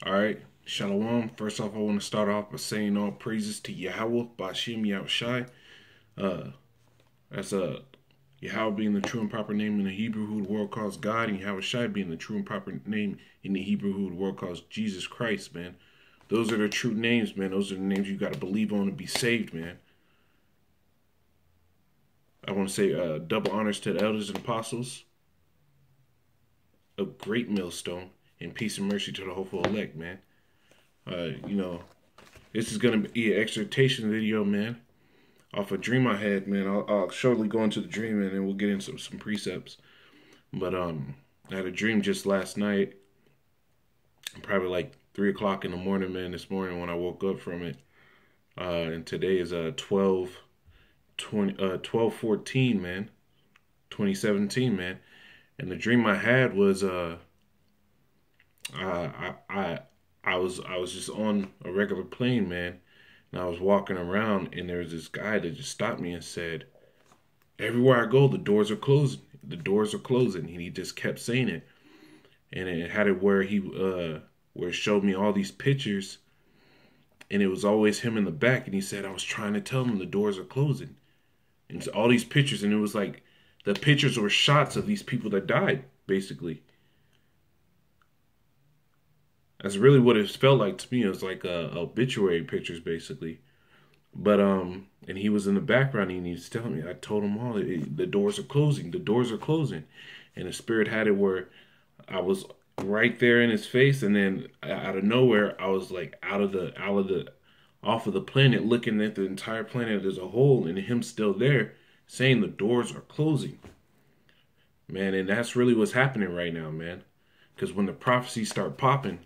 All right, Shalom. First off, I want to start off by saying all praises to Yahweh, Bashim Yahushai. Uh, that's Yahweh being the true and proper name in the Hebrew, who the world calls God, and Yahushai being the true and proper name in the Hebrew, who the world calls Jesus Christ, man. Those are the true names, man. Those are the names you got to believe on to be saved, man. I want to say double honors to the elders and apostles, a great millstone, and peace and mercy to the hopeful elect, man. You know, this is going to be an exhortation video, man, off a dream I had, man. I'll shortly go into the dream, and then we'll get into some precepts. But I had a dream just last night, probably like 3 o'clock in the morning, man, this morning when I woke up from it. And today is 12/14, man, 2017, man. And the dream I had was I was just on a regular plane, man, and I was walking around, and there was this guy that just stopped me and said, "Everywhere I go, the doors are closing. The doors are closing." And he just kept saying it, and it had it where where it showed me all these pictures, and it was always him in the back, and he said, "I was trying to tell him the doors are closing," and it's all these pictures, and it was like the pictures were shots of these people that died, basically. That's really what it felt like to me. It was like obituary pictures, basically. But and he was in the background, and he was telling me. I told him all the doors are closing. The doors are closing, and the spirit had it where I was right there in his face, and then out of nowhere, I was like off of the planet, looking at the entire planet as a whole, and him still there, saying the doors are closing. Man, and that's really what's happening right now, man. Because when the prophecies start popping,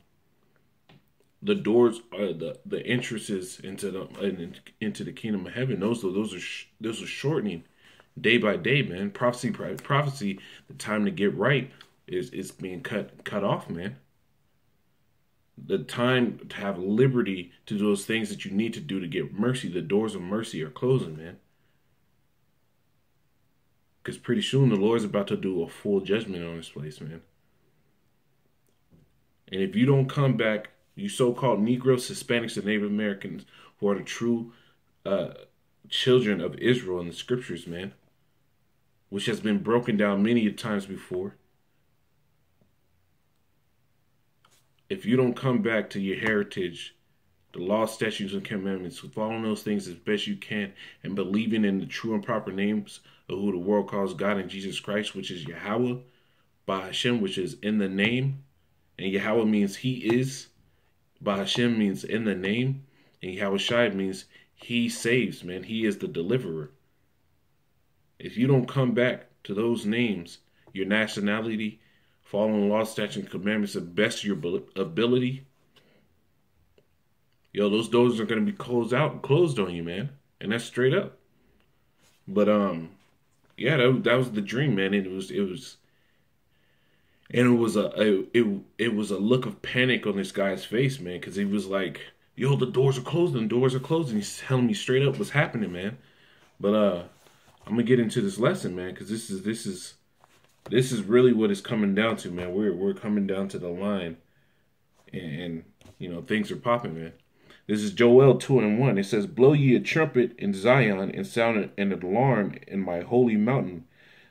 the doors are the entrances into the kingdom of heaven. Those are shortening day by day, man. Prophecy. The time to get right is being cut off, man. The time to have liberty to do those things that you need to do to get mercy. The doors of mercy are closing, man. Because pretty soon the Lord's about to do a full judgment on this place, man. And if you don't come back, you so-called Negroes, Hispanics, and Native Americans, who are the true children of Israel in the scriptures, man, which has been broken down many times before. If you don't come back to your heritage, the law, statutes, and commandments, following those things as best you can, and believing in the true and proper names of who the world calls God and Jesus Christ, which is Yahweh, by Hashem, which is in the name, and Yahweh means He is. Bahashem means in the name, and Yahushai means He saves, man. He is the deliverer. If you don't come back to those names, your nationality, following law, statutes, and commandments to the best of your ability, those doors are going to be closed on you, man. And that's straight up. But yeah, that was the dream, man. And it was a look of panic on this guy's face, man, because he was like, "Yo, the doors are closing, the doors are closing." He's telling me straight up what's happening, man. But I'm gonna get into this lesson, man, because this is really what it's coming down to, man. We're coming down to the line, and things are popping, man. This is Joel 2:1. It says, "Blow ye a trumpet in Zion, and sound an alarm in my holy mountain.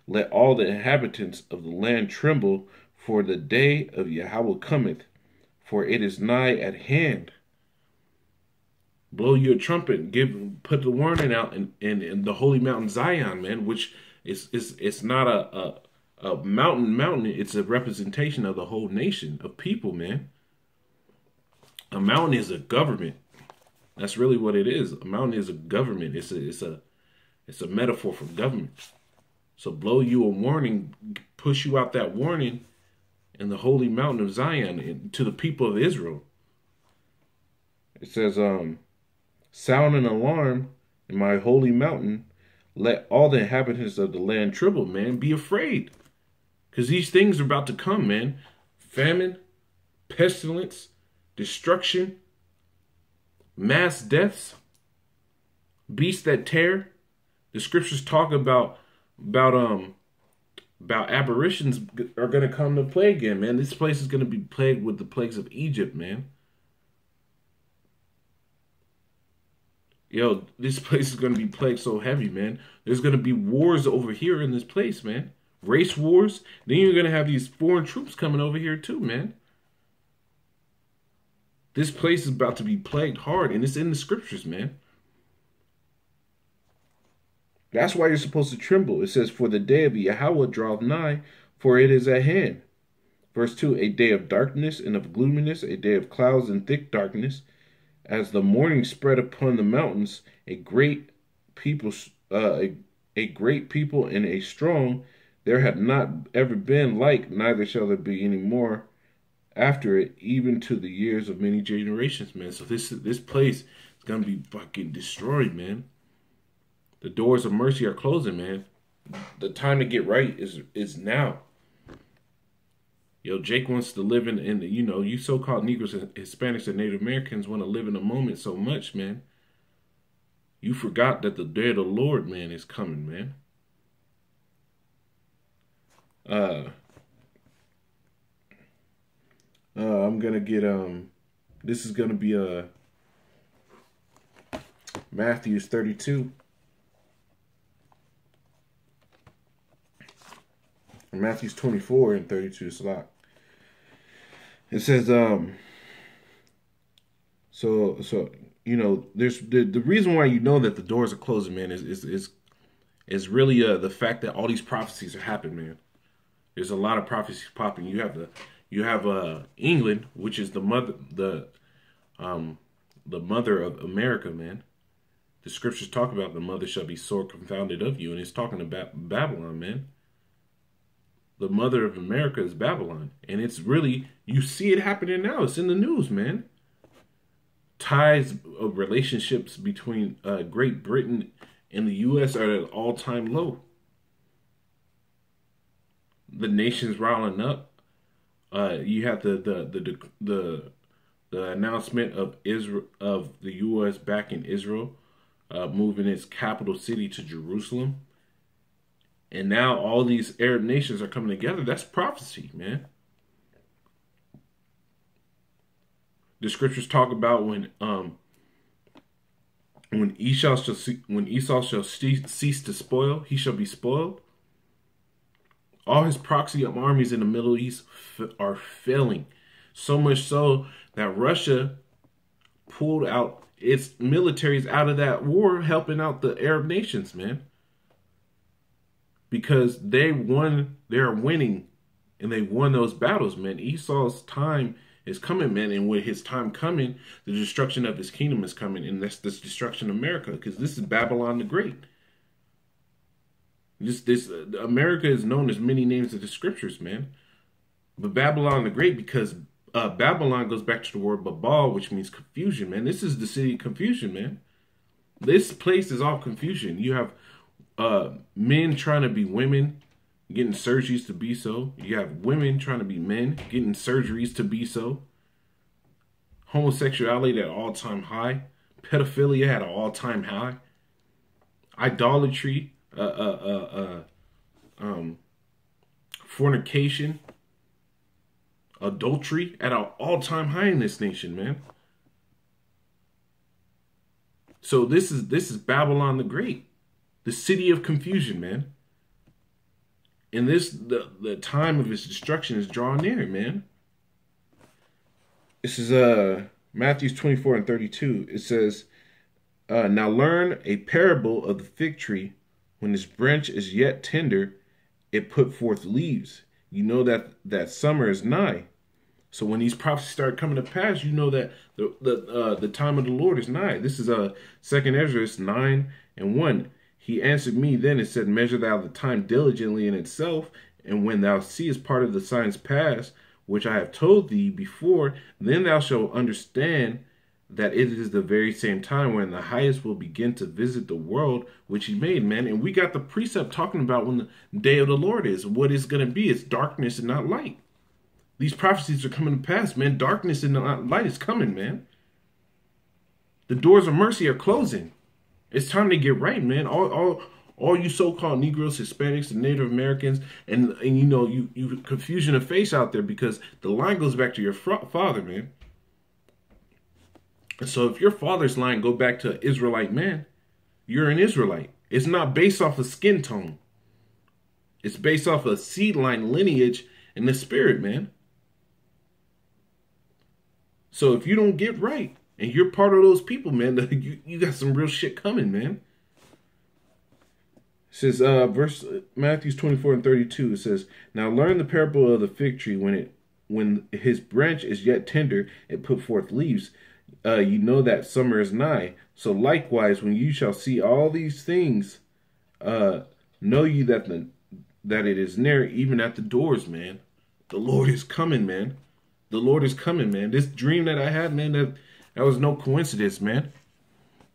Let all the inhabitants of the land tremble, for the day of Yahweh cometh, for it is nigh at hand." Blow your trumpet, put the warning out in the holy mountain Zion, man, which it's not a mountain. It's a representation of the whole nation of people, man. A mountain is a government. That's really what it is. A mountain is a government. It's a metaphor for government. So blow you a warning, push you out that warning in the holy mountain of Zion to the people of Israel. It says, sound an alarm in my holy mountain. Let all the inhabitants of the land tremble, man. Be afraid. Because these things are about to come, man. Famine, pestilence, destruction, mass deaths, beasts that tear. The scriptures talk about aberrations are going to come to play again, man. This place is going to be plagued with the plagues of Egypt, man. Yo, this place is gonna be plagued so heavy, man. There's gonna be wars over here in this place, man. Race wars. Then you're gonna have these foreign troops coming over here too, man. This place is about to be plagued hard, and it's in the scriptures, man. That's why you're supposed to tremble. It says, "For the day of Yahweh draweth nigh, for it is at hand." Verse 2, a day of darkness and of gloominess, a day of clouds and thick darkness, as the morning spread upon the mountains, a great people, a great people and a strong. There had not ever been like, neither shall there be any more after it, even to the years of many generations, man. So this place is gonna be fucking destroyed, man. The doors of mercy are closing, man. The time to get right is now. Yo, Jake wants to live in the, you so-called Negroes, Hispanics, and Native Americans want to live in the moment so much, man. You forgot that the day of the Lord, man, is coming, man. I'm gonna get this is gonna be Matthew's 32. Matthew's 24 and 32 is a lot. It says, so there's the reason why you know that the doors are closing, man, is really the fact that all these prophecies are happening, man. There's a lot of prophecies popping. You have England, which is the mother of America, man. The scriptures talk about the mother shall be sore confounded of you, and it's talking about Babylon, man. The mother of America is Babylon. And it's really, you see it happening now. It's in the news, man. Ties of relationships between Great Britain and the U.S. are at an all-time low. The nation's riling up. You have the announcement of Israel, of the U.S. backing Israel, moving its capital city to Jerusalem. And now all these Arab nations are coming together. That's prophecy, man. The scriptures talk about when Esau shall cease to spoil, he shall be spoiled. All his proxy armies in the Middle East are failing. So much so that Russia pulled out its militaries out of that war, helping out the Arab nations, man. Because they're winning, and they won those battles, man. Esau's time is coming, man, and with his time coming, the destruction of his kingdom is coming, and that's the destruction of America, because this is Babylon the Great. America is known as many names of the scriptures, man. But Babylon the Great, because Babylon goes back to the word Babal, which means confusion, man. This is the city of confusion, man. This place is all confusion. You have men trying to be women, getting surgeries to be so. You have women trying to be men, getting surgeries to be so. Homosexuality at an all-time high. Pedophilia at an all-time high. Idolatry, fornication, adultery at an all-time high in this nation, man. So this is Babylon the Great. The city of confusion, man. And the time of its destruction is drawing near, man. This is Matthew 24 and 32. It says, now learn a parable of the fig tree. When its branch is yet tender, it put forth leaves. You know that summer is nigh. So when these prophecies start coming to pass, you know that the time of the Lord is nigh. This is 2nd Ezra 9 and 1. He answered me then and said, measure thou the time diligently in itself, and when thou seest part of the signs pass, which I have told thee before, then thou shalt understand that it is the very same time when the highest will begin to visit the world which he made, man. And we got the precept talking about when the day of the Lord is, what it's going to be. It's darkness and not light. These prophecies are coming to pass, man. Darkness and not light is coming, man. The doors of mercy are closing. It's time to get right, man. All you so-called Negroes, Hispanics, and Native Americans, and you confusion of face out there, because the line goes back to your father, man. So if your father's line go back to Israelite man, you're an Israelite. It's not based off of skin tone. It's based off of seed line lineage and the spirit, man. So if you don't get right and you're part of those people, man, you got some real shit coming, man. It says, verse Matthew 24:32. It says, "Now learn the parable of the fig tree. When his branch is yet tender, it put forth leaves. You know that summer is nigh. So likewise, when you shall see all these things, know you that it is near, even at the doors, man. The Lord is coming, man. The Lord is coming, man. This dream that I had, man, that was no coincidence, man.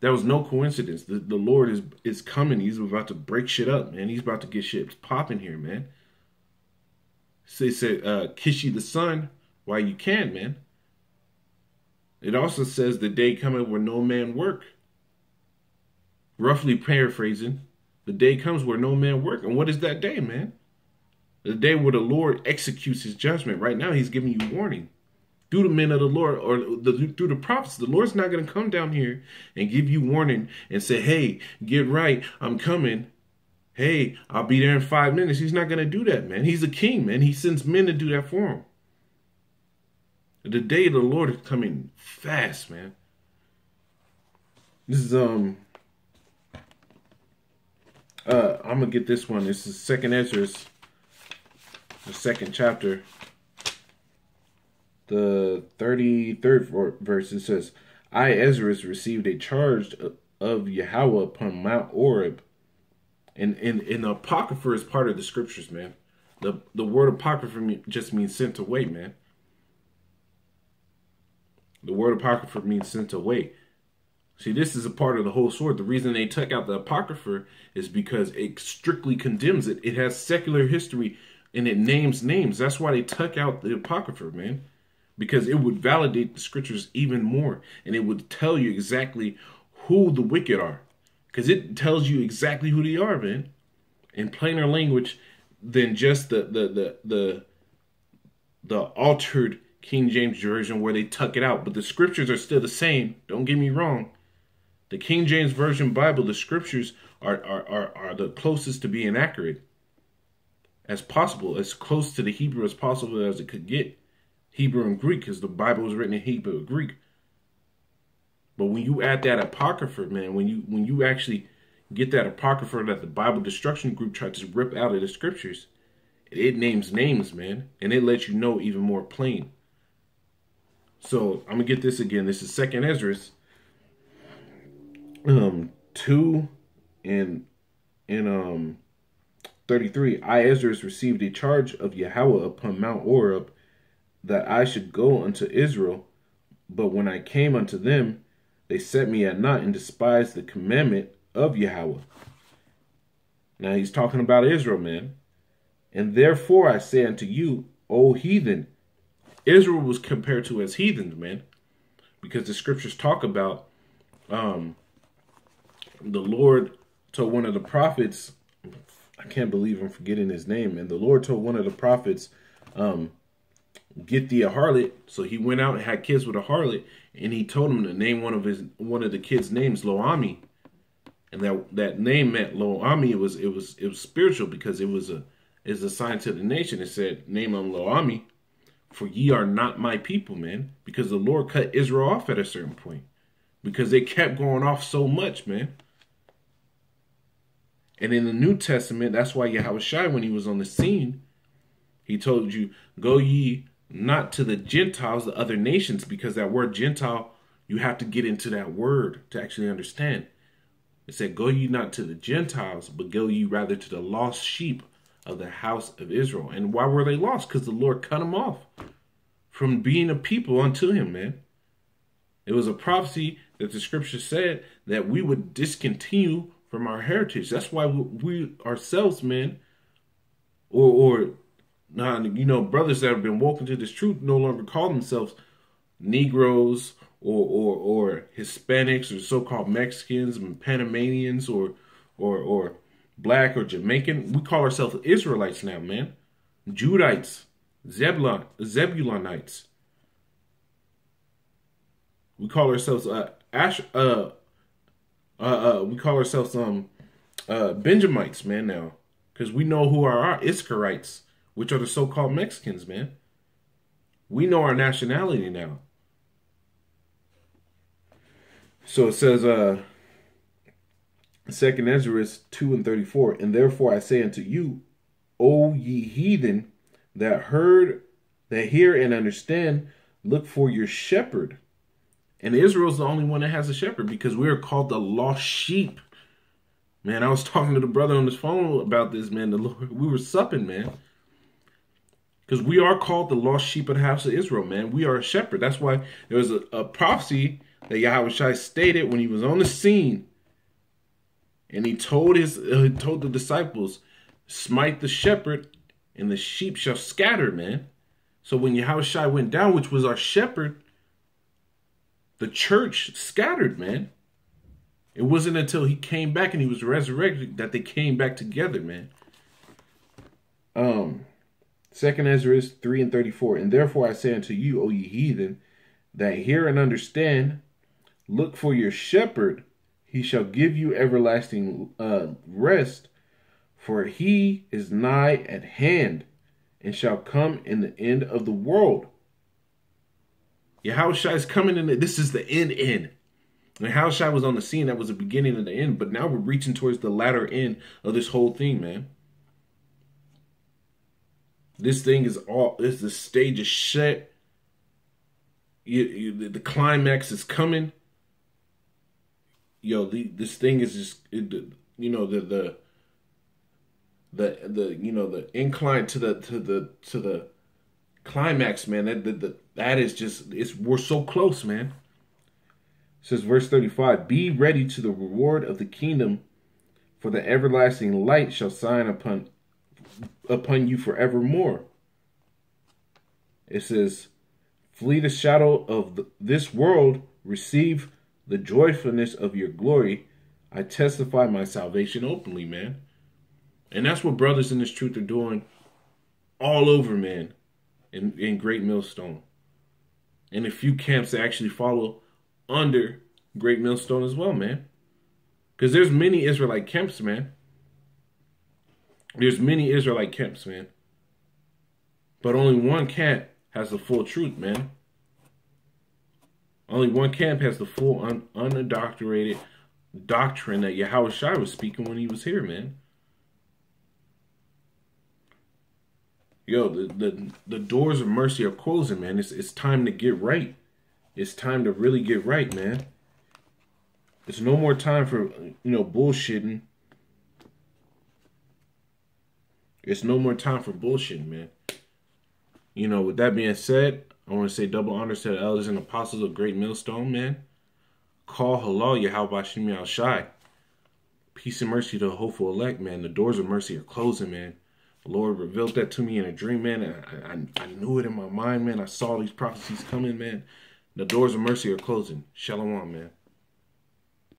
That was no coincidence. The Lord is coming. He's about to break shit up, man. He's about to get shit popping here, man. So he said, kiss ye the son while you can, man. It also says the day coming where no man work. Roughly paraphrasing, the day comes where no man work. And what is that day, man? The day where the Lord executes his judgment. Right now, he's giving you warning. Through the men of the Lord, or through the prophets. The Lord's not going to come down here and give you warning and say, hey, get right, I'm coming. Hey, I'll be there in 5 minutes. He's not going to do that, man. He's a king, man. He sends men to do that for him. The day of the Lord is coming fast, man. This is, I'm going to get this one. This is 2nd Ezra, the 2nd chapter. The 33rd verse, it says, I, Ezra, received a charge of Yahweh upon Mount Oreb. And the Apocrypha is part of the scriptures, man. The word Apocrypha just means sent away, man. The word Apocrypha means sent away. See, this is a part of the whole sword. The reason they took out the Apocrypha is because it strictly condemns it. It has secular history and it names names. That's why they took out the Apocrypha, man. Because it would validate the scriptures even more. And it would tell you exactly who the wicked are. Because it tells you exactly who they are, man. In plainer language than just the altered King James Version where they tuck it out. But the scriptures are still the same. Don't get me wrong. The King James Version Bible, the scriptures are the closest to being accurate as possible. As close to the Hebrew as possible as it could get. Hebrew and Greek, because the Bible was written in Hebrew and Greek. But when you add that Apocrypha, man, when you actually get that Apocrypha that the Bible Destruction Group tried to rip out of the scriptures, it names names, man. And it lets you know even more plain. So, I'm going to get this again. This is 2nd Ezra 2 and 33. I, Ezra, received a charge of Yahweh upon Mount Oreb, that I should go unto Israel. But when I came unto them, they set me at naught and despised the commandment of Yahweh. Now he's talking about Israel, man. And therefore I say unto you, O heathen. Israel was compared to as heathens, man. Because the scriptures talk about the Lord told one of the prophets, I can't believe I'm forgetting his name, and the Lord told one of the prophets, get thee a harlot. So he went out and had kids with a harlot, and he told him to name one of the kids' names Lo-Ami. And that name meant Lo-Ami. It was spiritual because it was a sign to the nation. It said, name him Lo-Ami, for ye are not my people, man. Because the Lord cut Israel off at a certain point. Because they kept going off so much, man. And in the New Testament, that's why Yahushua, when he was on the scene, he told you, go ye not to the Gentiles, the other nations, because that word Gentile, you have to get into that word to actually understand. It said, go ye not to the Gentiles, but go ye rather to the lost sheep of the house of Israel. And why were they lost? Because the Lord cut them off from being a people unto him, man. It was a prophecy that the scripture said that we would discontinue from our heritage. That's why we ourselves, man, brothers that have been woken to this truth no longer call themselves Negroes or Hispanics or so-called Mexicans and Panamanians or Black or Jamaican. We call ourselves Israelites now, man. Judites, Zebulonites. We call ourselves we call ourselves Benjamites, man, now. Because we know who are our Iskarites, which are the so-called Mexicans, man. We know our nationality now. So it says, 2 Ezra 2:34, and therefore I say unto you, O ye heathen, that hear and understand, look for your shepherd. And Israel's the only one that has a shepherd, because we are called the lost sheep. Man, I was talking to the brother on his phone about this, man. The Lord, we were supping, man. Because we are called the lost sheep of the house of Israel, man. We are a shepherd. That's why there was a prophecy that Yahweh Shai stated when he was on the scene. And he told the disciples, smite the shepherd and the sheep shall scatter, man. So when Yahweh Shai went down, which was our shepherd, the church scattered, man. It wasn't until he came back and he was resurrected that they came back together, man. 2 Ezra 3:34, and therefore I say unto you, O ye heathen, that hear and understand, look for your shepherd, he shall give you everlasting rest, for he is nigh at hand, and shall come in the end of the world. Yahweh Shai is coming in. This is the end. And Yahweh Shai was on the scene. That was the beginning of the end. But now we're reaching towards the latter end of this whole thing, man. This thing is the stage is set. The climax is coming. Yo, this thing is just, the incline to the climax, man. That is just, we're so close, man. It says verse 35, be ready to the reward of the kingdom, for the everlasting light shall shine upon you forevermore. It says, flee the shadow of this world, receive the joyfulness of your glory. I testify my salvation openly, man. And that's what brothers in this truth are doing all over, man, in Great Millstone. And a few camps that actually follow under Great Millstone as well, man. Because there's many Israelite camps, man. There's many Israelite camps, man. But only one camp has the full truth, man. Only one camp has the full unadulterated doctrine that Yahweh Shai was speaking when he was here, man. Yo, the doors of mercy are closing, man. It's time to get right. It's time to really get right, man. There's no more time for, bullshitting. It's no more time for bullshitting, man. With that being said, I want to say double honors to the elders and apostles of Great Millstone, man. Call halal Yahweh Shem Yahweh Shai. Peace and mercy to the hopeful elect, man. The doors of mercy are closing, man. The Lord revealed that to me in a dream, man. I knew it in my mind, man. I saw these prophecies coming, man. The doors of mercy are closing. Shalom, man.